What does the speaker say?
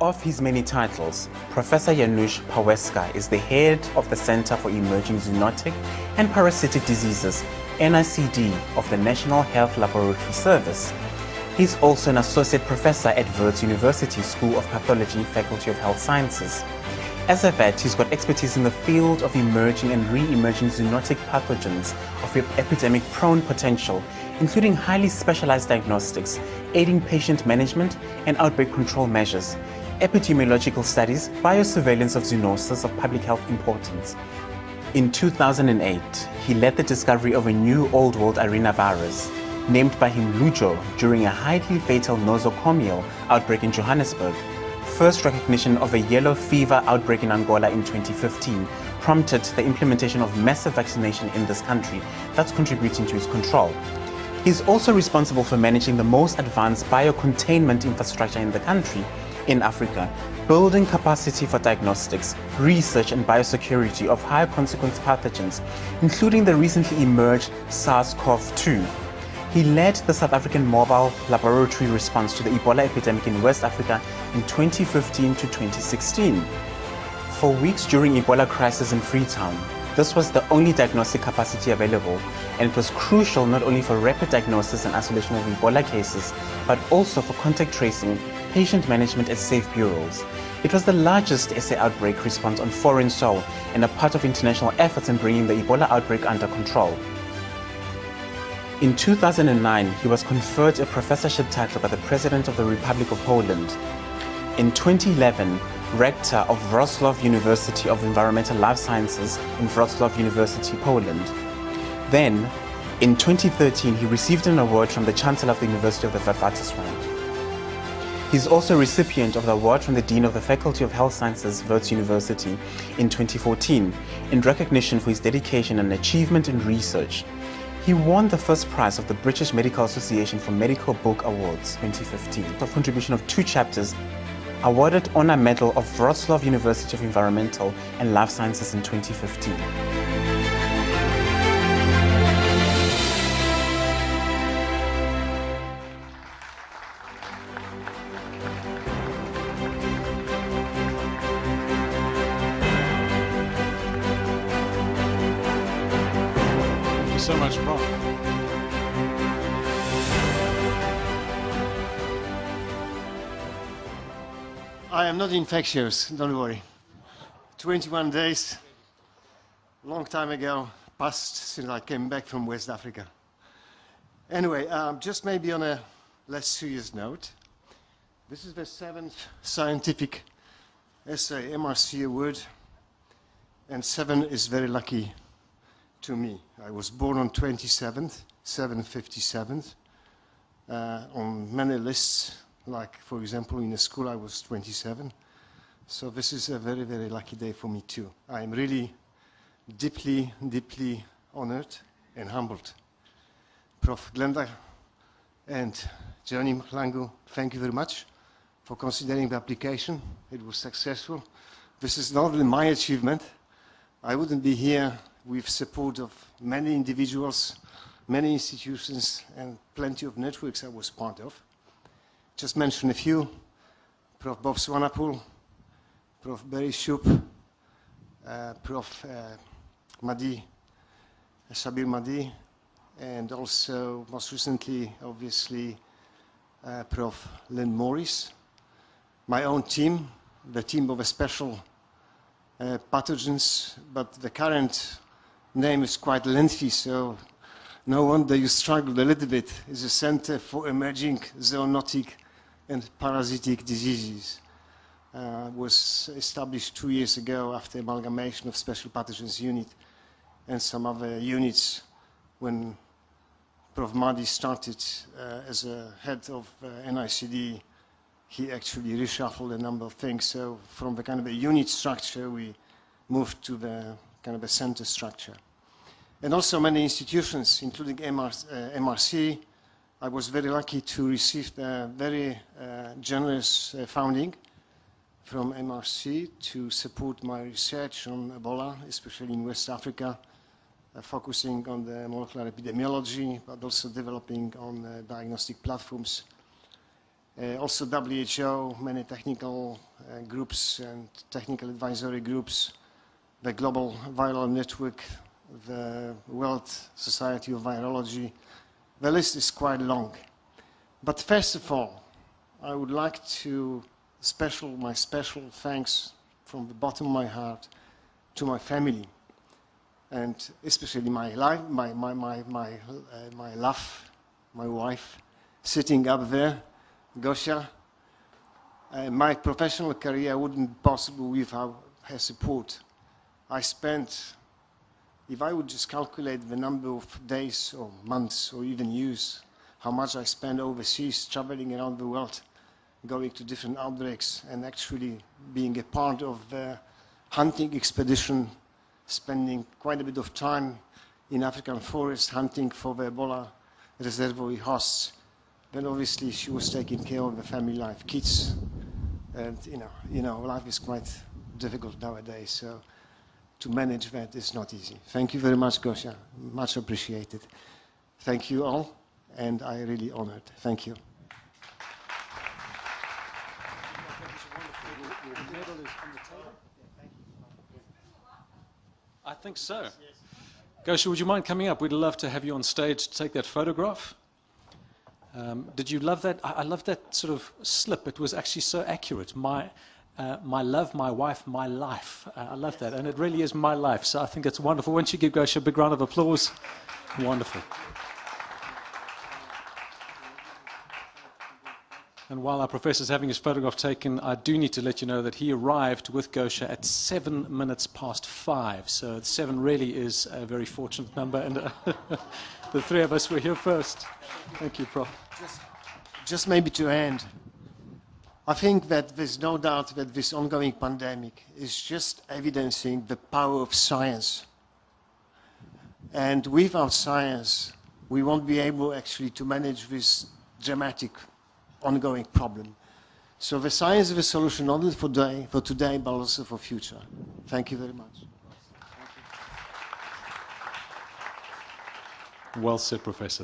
Of his many titles, Professor Janusz Paweska is the head of the Centre for Emerging Zoonotic and Parasitic Diseases, NICD, of the National Health Laboratory Service. He's also an associate professor at Wits University School of Pathology, Faculty of Health Sciences. As a vet, he's got expertise in the field of emerging and re-emerging zoonotic pathogens of epidemic-prone potential, including highly specialized diagnostics, aiding patient management and outbreak control measures, epidemiological studies, biosurveillance of zoonosis of public health importance. In 2008, he led the discovery of a new Old World arenavirus, named by him Lujo, during a highly fatal nosocomial outbreak in Johannesburg. First recognition of a yellow fever outbreak in Angola in 2015 prompted the implementation of massive vaccination in this country that's contributing to its control. He's also responsible for managing the most advanced biocontainment infrastructure in the country, in Africa, building capacity for diagnostics, research and biosecurity of high consequence pathogens, including the recently emerged SARS-CoV-2. He led the South African mobile laboratory response to the Ebola epidemic in West Africa in 2015 to 2016. For weeks during Ebola crisis in Freetown, this was the only diagnostic capacity available, and it was crucial not only for rapid diagnosis and isolation of Ebola cases, but also for contact tracing, patient management and safe bureaus. It was the largest SA outbreak response on foreign soil and a part of international efforts in bringing the Ebola outbreak under control. In 2009, he was conferred a professorship title by the President of the Republic of Poland. In 2011, Rector of Wrocław University of Environmental Life Sciences in Wrocław University, Poland. Then, in 2013, he received an award from the Chancellor of the University of the Witwatersrand. He's also a recipient of the award from the Dean of the Faculty of Health Sciences, Wits University, in 2014, in recognition for his dedication and achievement in research. He won the first prize of the British Medical Association for Medical Book Awards 2015 for contribution of 2 chapters, awarded Honor Medal of Wrocław University of Environmental and Life Sciences in 2015. Thank you so much, Prof. I am not infectious, don't worry. 21 days, long time ago, passed since I came back from West Africa. Anyway, just maybe on a less serious note, this is the 7th scientific essay MRC award, and 7 is very lucky to me. I was born on 27th, 757th, on many lists. Like, for example, in a school I was 27. So this is a very, very lucky day for me too. I am really deeply, deeply honored and humbled. Prof. Glenda and Johnny Mlangu, thank you very much for considering the application. It was successful. This is not only my achievement. I wouldn't be here with support of many individuals, many institutions, and plenty of networks I was part of. Just mention a few: Prof. Bob Swanepoel, Prof. Barry Shoup, Prof. Sabir Madi, and also, most recently, obviously, Prof. Lynn Morris. My own team, the team of special pathogens, but the current name is quite lengthy, so no wonder you struggled a little bit. It's a Center for Emerging Zoonotic and Parasitic Diseases. Was established 2 years ago after amalgamation of Special Pathogens Unit and some other units. When Prof. Madi started as a head of NICD, he actually reshuffled a number of things. So from the kind of a unit structure, we moved to the kind of a center structure. And also many institutions, including MRC. I was very lucky to receive a very generous funding from MRC to support my research on Ebola, especially in West Africa, focusing on the molecular epidemiology, but also developing on diagnostic platforms. Also WHO, many technical groups and technical advisory groups, the Global Viral Network, the World Society of Virology. The list is quite long. But first of all, I would like to my special thanks from the bottom of my heart to my family, and especially my love, my wife, sitting up there, Gosia. My professional career wouldn't be possible without her support. I spent, if I would just calculate the number of days or months or even years, how much I spent overseas, traveling around the world, going to different outbreaks and actually being a part of the hunting expedition, spending quite a bit of time in African forest hunting for the Ebola reservoir hosts. Then obviously she was taking care of the family life, kids, and life is quite difficult nowadays. So to manage that is not easy. Thank you very much, Gosia. Much appreciated. Thank you all, and I really honored. Thank you. I think so. Gosia, would you mind coming up? We'd love to have you on stage to take that photograph. Did you love that? I love that sort of slip. It was actually so accurate. My love, my wife, my life. I love that. And it really is my life. So I think it's wonderful. Won't you give Gosia a big round of applause? Wonderful. And while our professor's having his photograph taken, I do need to let you know that he arrived with Gosia at 5 minutes. So 7 really is a very fortunate number, and the three of us were here first. Thank you, Prof. Just maybe to end, I think that there's no doubt that this ongoing pandemic is just evidencing the power of science. And without science, we won't be able actually to manage this dramatic ongoing problem. So the science is the solution not only for today, but also for future. Thank you very much. Well said, Professor.